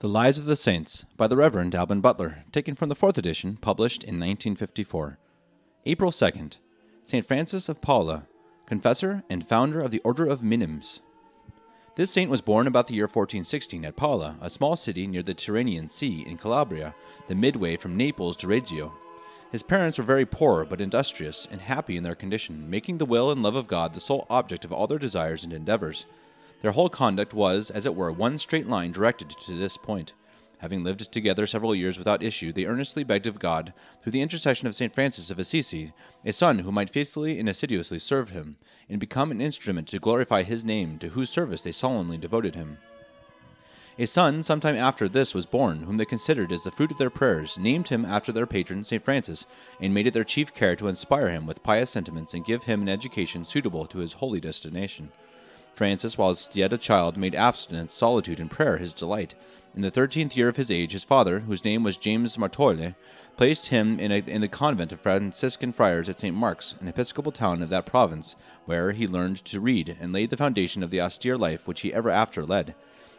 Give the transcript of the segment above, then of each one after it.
The Lives of the Saints by the Reverend Alban Butler, taken from the 4th edition, published in 1954. April 2nd. St. Francis of Paula, confessor and founder of the Order of Minims. This saint was born about the year 1416 at Paula, a small city near the Tyrrhenian Sea in Calabria, the midway from Naples to Reggio. His parents were very poor but industrious and happy in their condition, making the will and love of God the sole object of all their desires and endeavors. Their whole conduct was, as it were, one straight line directed to this point. Having lived together several years without issue, they earnestly begged of God, through the intercession of St. Francis of Assisi, a son who might faithfully and assiduously serve him, and become an instrument to glorify his name, to whose service they solemnly devoted him. A son some time after this was born, whom they considered as the fruit of their prayers, named him after their patron St. Francis, and made it their chief care to inspire him with pious sentiments and give him an education suitable to his holy destination. Francis, whilst yet a child, made abstinence, solitude, and prayer his delight. In the 13th year of his age, his father, whose name was James Martoile, placed him in the convent of Franciscan friars at St. Mark's, an episcopal town of that province, where he learned to read, and laid the foundation of the austere life which he ever after led.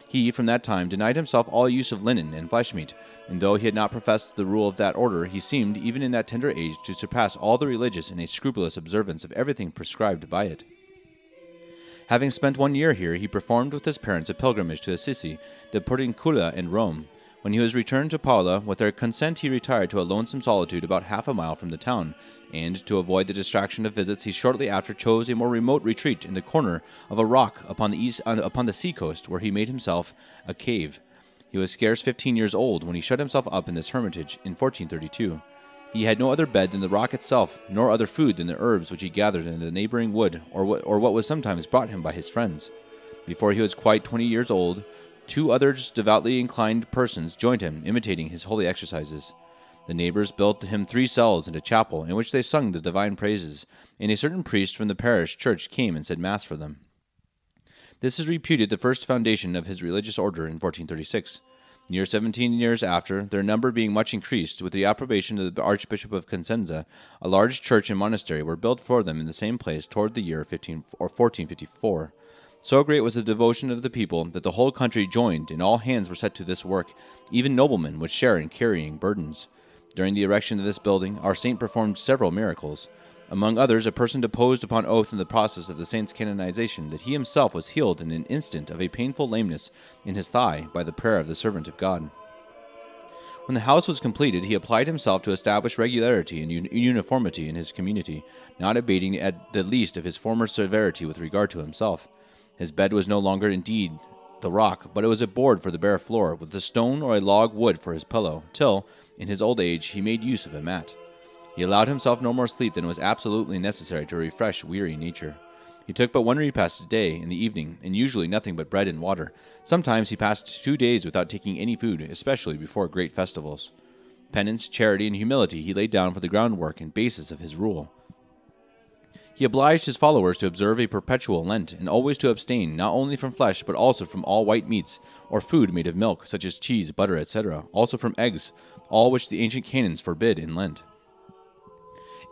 He, from that time, denied himself all use of linen and flesh meat, and though he had not professed the rule of that order, he seemed, even in that tender age, to surpass all the religious in a scrupulous observance of everything prescribed by it. Having spent 1 year here, he performed with his parents a pilgrimage to Assisi, the Portiuncula, and Rome. When he was returned to Paula, with their consent he retired to a lonesome solitude about half a mile from the town, and, to avoid the distraction of visits, he shortly after chose a more remote retreat in the corner of a rock upon the sea-coast, where he made himself a cave. He was scarce 15 years old when he shut himself up in this hermitage in 1432. He had no other bed than the rock itself, nor other food than the herbs which he gathered in the neighboring wood, or what was sometimes brought him by his friends. Before he was quite 20 years old, 2 others devoutly inclined persons joined him, imitating his holy exercises. The neighbors built him 3 cells and a chapel, in which they sung the divine praises, and a certain priest from the parish church came and said Mass for them. This is reputed the first foundation of his religious order in 1436. Near 17 years after, their number being much increased, with the approbation of the Archbishop of Cosenza, a large church and monastery were built for them in the same place toward the year 1454. So great was the devotion of the people that the whole country joined, and all hands were set to this work. Even noblemen would share in carrying burdens. During the erection of this building, our saint performed several miracles. Among others, a person deposed upon oath in the process of the saint's canonization that he himself was healed in an instant of a painful lameness in his thigh by the prayer of the servant of God. When the house was completed, he applied himself to establish regularity and uniformity in his community, not abating at the least of his former severity with regard to himself. His bed was no longer indeed the rock, but it was a board for the bare floor, with a stone or a log wood for his pillow, till, in his old age, he made use of a mat. He allowed himself no more sleep than was absolutely necessary to refresh weary nature. He took but 1 repast a day in the evening, and usually nothing but bread and water. Sometimes he passed 2 days without taking any food, especially before great festivals. Penance, charity, and humility he laid down for the groundwork and basis of his rule. He obliged his followers to observe a perpetual Lent, and always to abstain not only from flesh, but also from all white meats, or food made of milk, such as cheese, butter, etc., also from eggs, all which the ancient canons forbid in Lent.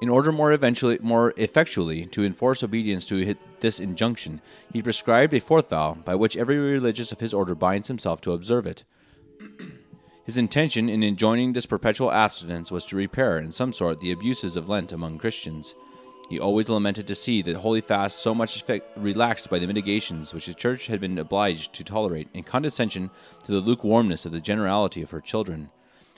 In order more effectually to enforce obedience to this injunction, he prescribed a 4th vow, by which every religious of his order binds himself to observe it. His intention in enjoining this perpetual abstinence was to repair, in some sort, the abuses of Lent among Christians. He always lamented to see that holy fast so much relaxed by the mitigations which the Church had been obliged to tolerate, in condescension to the lukewarmness of the generality of her children.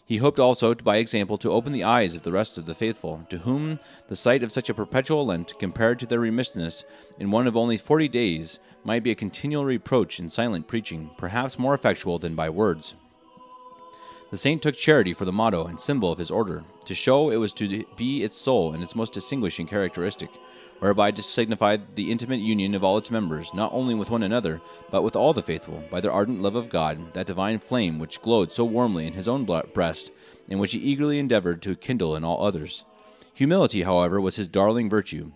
He hoped also, by example, to open the eyes of the rest of the faithful, to whom the sight of such a perpetual Lent, compared to their remissness in one of only 40 days, might be a continual reproach in silent preaching, perhaps more effectual than by words. The saint took charity for the motto and symbol of his order, to show it was to be its soul and its most distinguishing characteristic, whereby to signify the intimate union of all its members, not only with one another, but with all the faithful, by their ardent love of God, that divine flame which glowed so warmly in his own breast, and which he eagerly endeavored to kindle in all others. Humility, however, was his darling virtue,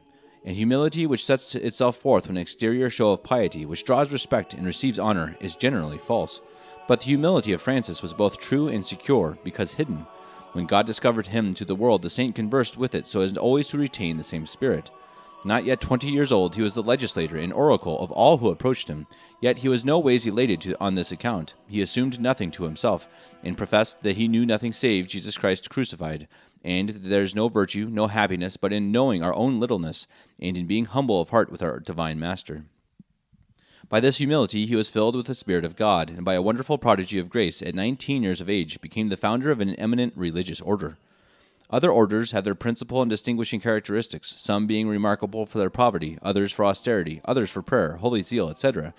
and humility which sets itself forth with an exterior show of piety, which draws respect and receives honor, is generally false. But the humility of Francis was both true and secure, because hidden. When God discovered him to the world, the saint conversed with it so as always to retain the same spirit. Not yet 20 years old, he was the legislator and oracle of all who approached him. Yet he was no ways elated on this account. He assumed nothing to himself, and professed that he knew nothing save Jesus Christ crucified, and that there is no virtue, no happiness, but in knowing our own littleness, and in being humble of heart with our divine Master. By this humility he was filled with the Spirit of God, and by a wonderful prodigy of grace, at 19 years of age, became the founder of an eminent religious order. Other orders had their principal and distinguishing characteristics, some being remarkable for their poverty, others for austerity, others for prayer, holy zeal, etc.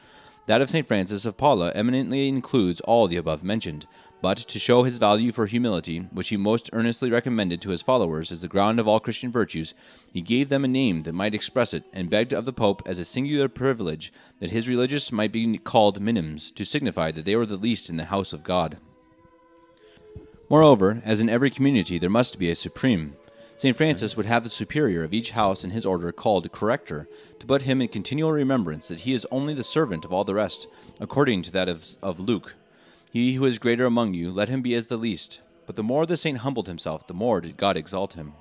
That of St. Francis of Paula eminently includes all the above mentioned, but to show his value for humility, which he most earnestly recommended to his followers as the ground of all Christian virtues, he gave them a name that might express it, and begged of the Pope as a singular privilege that his religious might be called minims, to signify that they were the least in the house of God. Moreover, as in every community there must be a supreme, St. Francis would have the superior of each house in his order called corrector, to put him in continual remembrance that he is only the servant of all the rest, according to that of Luke. He who is greater among you, let him be as the least. But the more the saint humbled himself, the more did God exalt him.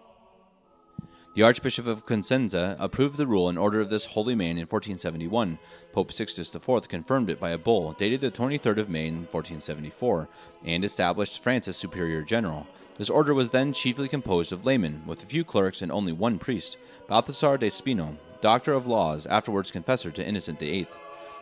The Archbishop of Cosenza approved the rule and order of this holy man in 1471. Pope Sixtus IV confirmed it by a bull dated the 23rd of May in 1474, and established Francis Superior General. This order was then chiefly composed of laymen, with a few clerics and only one priest, Balthasar de Spino, doctor of laws, afterwards confessor to Innocent VIII.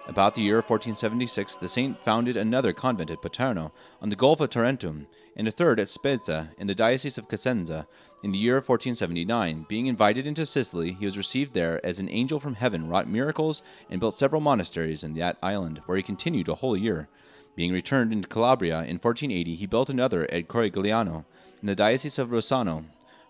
About the year 1476, the saint founded another convent at Paterno, on the Gulf of Tarentum, and a third at Spezza, in the Diocese of Cosenza, in the year 1479. Being invited into Sicily, he was received there as an angel from heaven, wrought miracles, and built several monasteries in that island, where he continued a whole year. Being returned into Calabria in 1480, he built another at Corigliano, in the Diocese of Rossano.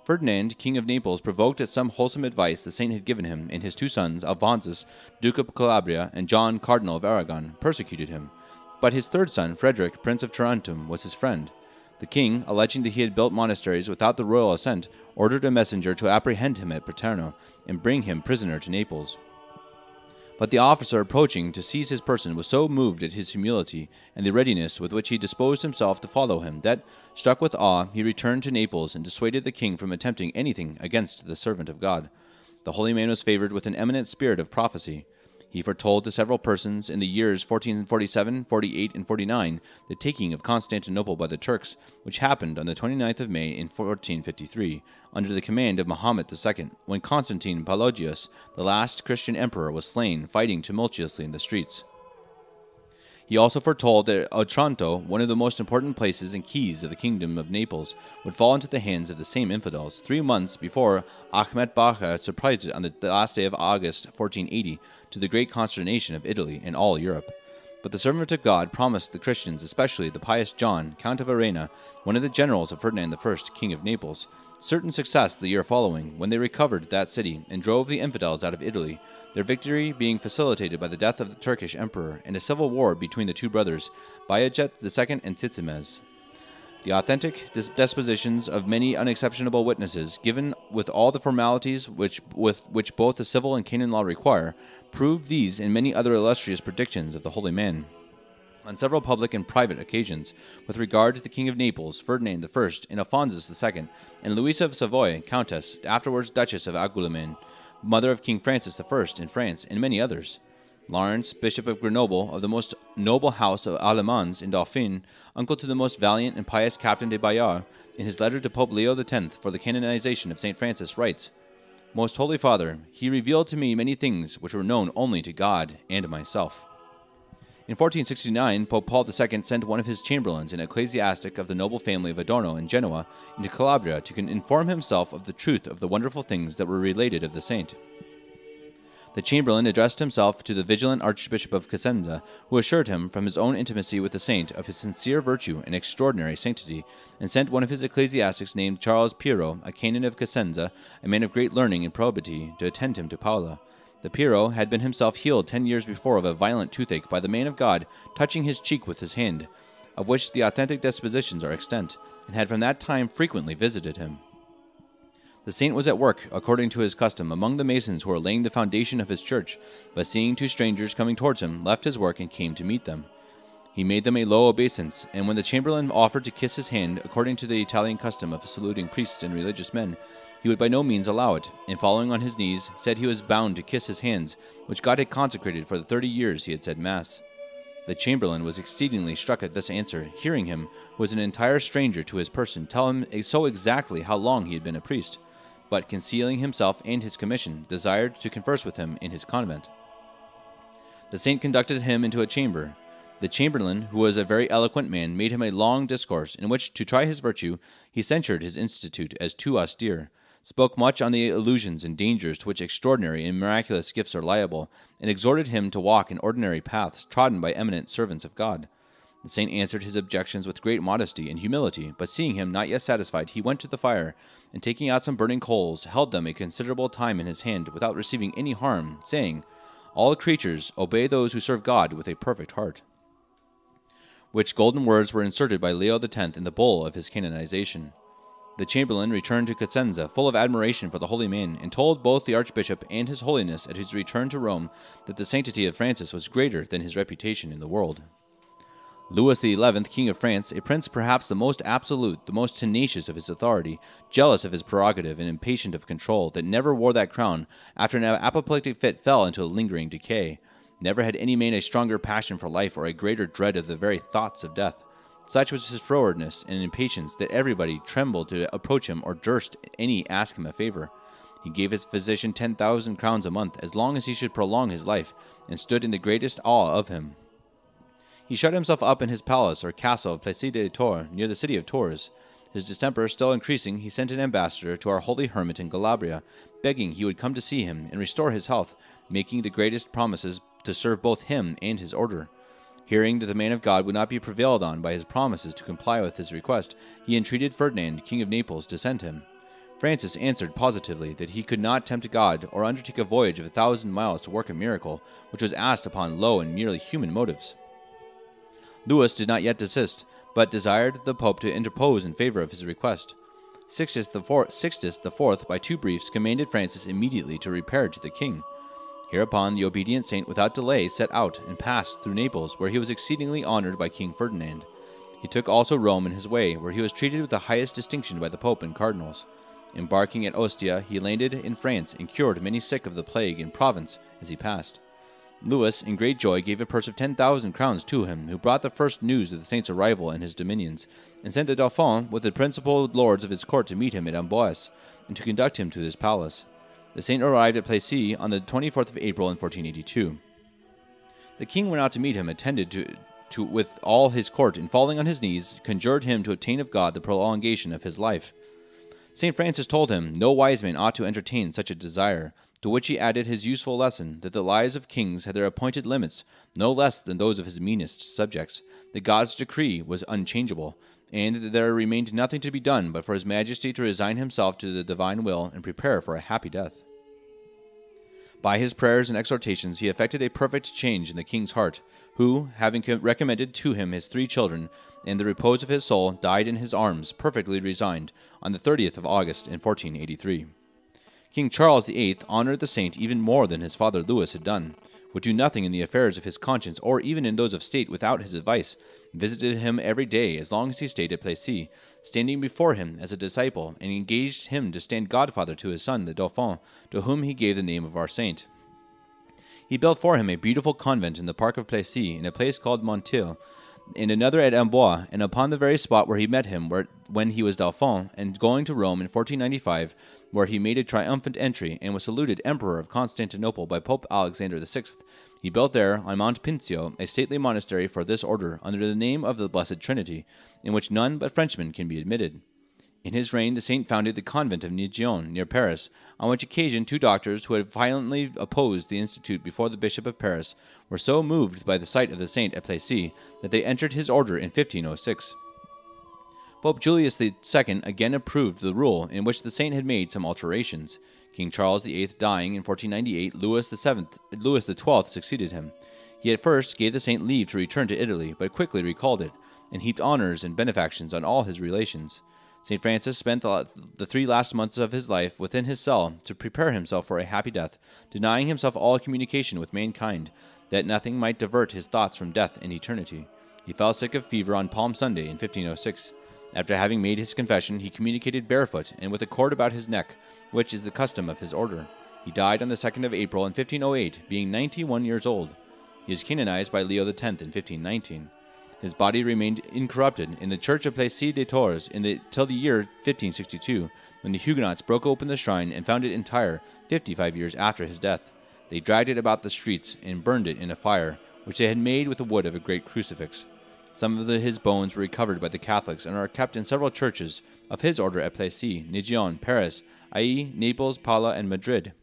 Ferdinand, King of Naples, provoked at some wholesome advice the saint had given him, and his two sons, Alphonsus, Duke of Calabria, and John, Cardinal of Aragon, persecuted him. But his third son, Frederick, Prince of Tarentum, was his friend. The king, alleging that he had built monasteries without the royal assent, ordered a messenger to apprehend him at Paterno, and bring him prisoner to Naples. But the officer approaching to seize his person was so moved at his humility and the readiness with which he disposed himself to follow him that, struck with awe, he returned to Naples and dissuaded the king from attempting anything against the servant of God. The holy man was favored with an eminent spirit of prophecy. He foretold to several persons in the years 1447, 48, and 49 the taking of Constantinople by the Turks, which happened on the 29th of May in 1453, under the command of Mahomet II, when Constantine Pelagius, the last Christian emperor, was slain, fighting tumultuously in the streets. He also foretold that Otranto, one of the most important places and keys of the kingdom of Naples, would fall into the hands of the same infidels, 3 months before Ahmet Baka surprised it on the last day of August 1480, to the great consternation of Italy and all Europe. But the servant of God promised the Christians, especially the pious John, Count of Arena, one of the generals of Ferdinand I, King of Naples, certain success the year following, when they recovered that city and drove the infidels out of Italy, their victory being facilitated by the death of the Turkish emperor and a civil war between the two brothers, Bayajet II and Tsitsimes. The authentic dispositions of many unexceptionable witnesses, given with all the formalities which both the civil and canon law require, prove these and many other illustrious predictions of the holy man. On several public and private occasions, with regard to the King of Naples, Ferdinand I, and Alphonsus II, and Louisa of Savoy, Countess, afterwards Duchess of Angoulême, mother of King Francis I in France, and many others. Lawrence, Bishop of Grenoble, of the most noble house of Alemans in Dauphine, uncle to the most valiant and pious Captain de Bayard, in his letter to Pope Leo X for the canonization of St. Francis, writes, "Most Holy Father, he revealed to me many things which were known only to God and myself." In 1469, Pope Paul II sent one of his chamberlains, an ecclesiastic of the noble family of Adorno in Genoa, into Calabria to inform himself of the truth of the wonderful things that were related of the saint. The chamberlain addressed himself to the vigilant Archbishop of Cosenza, who assured him, from his own intimacy with the saint, of his sincere virtue and extraordinary sanctity, and sent one of his ecclesiastics named Charles Piero, a canon of Cosenza, a man of great learning and probity, to attend him to Paula. The Piero had been himself healed 10 years before of a violent toothache by the man of God touching his cheek with his hand, of which the authentic dispositions are extant, and had from that time frequently visited him. The saint was at work, according to his custom, among the masons who were laying the foundation of his church, but seeing 2 strangers coming towards him, left his work and came to meet them. He made them a low obeisance, and when the chamberlain offered to kiss his hand, according to the Italian custom of saluting priests and religious men, he would by no means allow it, and falling on his knees, said he was bound to kiss his hands, which God had consecrated for the 30 years he had said Mass. The chamberlain was exceedingly struck at this answer, hearing him, who was an entire stranger to his person, tell him so exactly how long he had been a priest, but concealing himself and his commission, desired to converse with him in his convent. The saint conducted him into a chamber. The chamberlain, who was a very eloquent man, made him a long discourse, in which, to try his virtue, he censured his institute as too austere, spoke much on the illusions and dangers to which extraordinary and miraculous gifts are liable, and exhorted him to walk in ordinary paths trodden by eminent servants of God. The saint answered his objections with great modesty and humility, but seeing him not yet satisfied, he went to the fire, and taking out some burning coals, held them a considerable time in his hand, without receiving any harm, saying, "All creatures obey those who serve God with a perfect heart." Which golden words were inserted by Leo X in the bull of his canonization. The chamberlain returned to Cosenza, full of admiration for the holy man, and told both the archbishop and his holiness at his return to Rome that the sanctity of Francis was greater than his reputation in the world. Louis XI, King of France, a prince perhaps the most absolute, the most tenacious of his authority, jealous of his prerogative and impatient of control, that never wore that crown, after an apoplectic fit fell into a lingering decay. Never had any man a stronger passion for life or a greater dread of the very thoughts of death. Such was his frowardness and impatience that everybody trembled to approach him or durst any ask him a favor. He gave his physician 10,000 crowns a month, as long as he should prolong his life, and stood in the greatest awe of him. He shut himself up in his palace or castle of Plessis de Tours, near the city of Tours. His distemper still increasing, he sent an ambassador to our holy hermit in Calabria, begging he would come to see him and restore his health, making the greatest promises to serve both him and his order. Hearing that the man of God would not be prevailed on by his promises to comply with his request, he entreated Ferdinand, King of Naples, to send him. Francis answered positively that he could not tempt God or undertake a voyage of 1,000 miles to work a miracle which was asked upon low and merely human motives. Louis did not yet desist, but desired the Pope to interpose in favor of his request. Sixtus IV, by two briefs, commanded Francis immediately to repair to the king. Hereupon the obedient saint without delay set out and passed through Naples, where he was exceedingly honored by King Ferdinand. He took also Rome in his way, where he was treated with the highest distinction by the Pope and cardinals. Embarking at Ostia, he landed in France and cured many sick of the plague in Provence as he passed. Louis, in great joy, gave a purse of 10,000 crowns to him, who brought the first news of the saint's arrival in his dominions, and sent the Dauphin with the principal lords of his court to meet him at Amboise, and to conduct him to his palace. The saint arrived at Plessis on the 24th of April in 1482. The king went out to meet him, attended with all his court, and falling on his knees, conjured him to obtain of God the prolongation of his life. St. Francis told him no wise man ought to entertain such a desire, to which he added his useful lesson, that the lives of kings had their appointed limits, no less than those of his meanest subjects, that God's decree was unchangeable, and that there remained nothing to be done but for his majesty to resign himself to the divine will and prepare for a happy death. By his prayers and exhortations he effected a perfect change in the king's heart, who, having recommended to him his 3 children, and the repose of his soul, died in his arms, perfectly resigned, on the 30th of August in 1483. King Charles VIII honored the saint even more than his father Louis had done, would do nothing in the affairs of his conscience or even in those of state without his advice, visited him every day as long as he stayed at Plessis, standing before him as a disciple, and engaged him to stand godfather to his son, the Dauphin, to whom he gave the name of our saint. He built for him a beautiful convent in the park of Plessis, in a place called Montil, and another at Amboise, and upon the very spot where he met him when he was Dauphin, and going to Rome in 1495, where he made a triumphant entry, and was saluted Emperor of Constantinople by Pope Alexander VI, he built there, on Mount Pincio, a stately monastery for this order, under the name of the Blessed Trinity, in which none but Frenchmen can be admitted. In his reign the saint founded the convent of Nogent, near Paris, on which occasion 2 doctors who had violently opposed the institute before the Bishop of Paris were so moved by the sight of the saint at Plessis that they entered his order in 1506. Pope Julius II again approved the rule, in which the saint had made some alterations. King Charles VIII dying in 1498, Louis XII succeeded him. He at first gave the saint leave to return to Italy, but quickly recalled it, and heaped honors and benefactions on all his relations. St. Francis spent the 3 last months of his life within his cell to prepare himself for a happy death, denying himself all communication with mankind, that nothing might divert his thoughts from death and eternity. He fell sick of fever on Palm Sunday in 1506. After having made his confession, he communicated barefoot and with a cord about his neck, which is the custom of his order. He died on the 2nd of April in 1508, being 91 years old. He was canonized by Leo X in 1519. His body remained incorrupted in the church of Plessis des Tours till the year 1562, when the Huguenots broke open the shrine and found it entire 55 years after his death. They dragged it about the streets and burned it in a fire, which they had made with the wood of a great crucifix. Some of his bones were recovered by the Catholics and are kept in several churches of his order at Plessis, Nijón, Paris, Aix, Naples, Paula, and Madrid.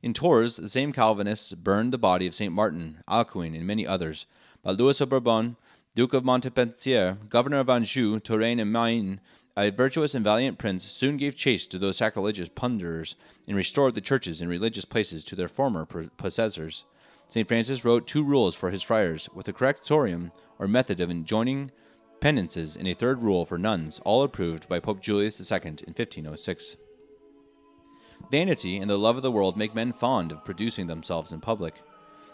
In Tours, the same Calvinists burned the body of St. Martin, Alcuin, and many others. But Louis of Bourbon, Duke of Montpensier, Governor of Anjou, Touraine, and Maine, a virtuous and valiant prince, soon gave chase to those sacrilegious plunderers and restored the churches and religious places to their former possessors. St. Francis wrote 2 rules for his friars, with a correctorium, or method of enjoining penances, and a 3rd rule for nuns, all approved by Pope Julius II in 1506. Vanity and the love of the world make men fond of producing themselves in public,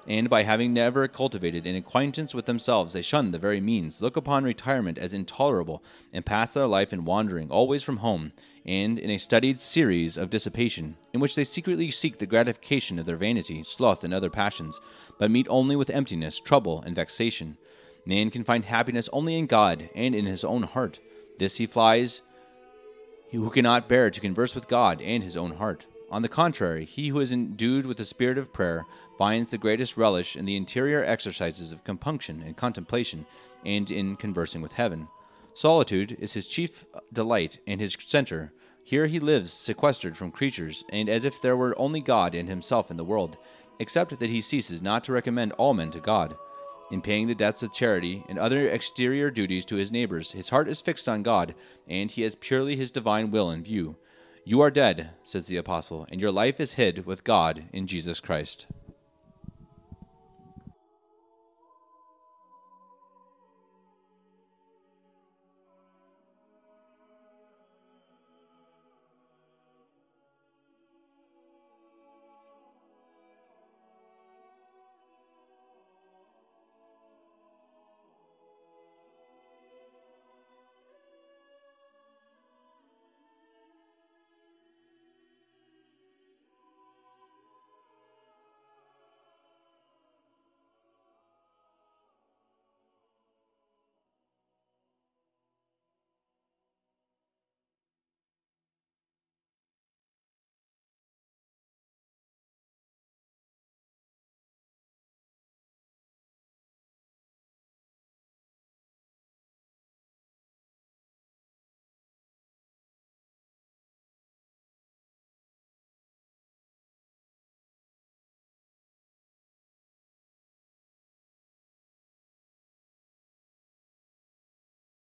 and by having never cultivated an acquaintance with themselves, they shun the very means, look upon retirement as intolerable, and pass their life in wandering always from home, and in a studied series of dissipation, in which they secretly seek the gratification of their vanity, sloth, and other passions, but meet only with emptiness, trouble, and vexation. Man can find happiness only in God and in his own heart. This he flies, who cannot bear to converse with God and his own heart. On the contrary, he who is endued with the spirit of prayer finds the greatest relish in the interior exercises of compunction and contemplation, and in conversing with heaven. Solitude is his chief delight and his center. Here he lives sequestered from creatures, and as if there were only God and himself in the world, except that he ceases not to recommend all men to God. In paying the debts of charity and other exterior duties to his neighbors, his heart is fixed on God, and he has purely his divine will in view. You are dead, says the apostle, and your life is hid with God in Jesus Christ.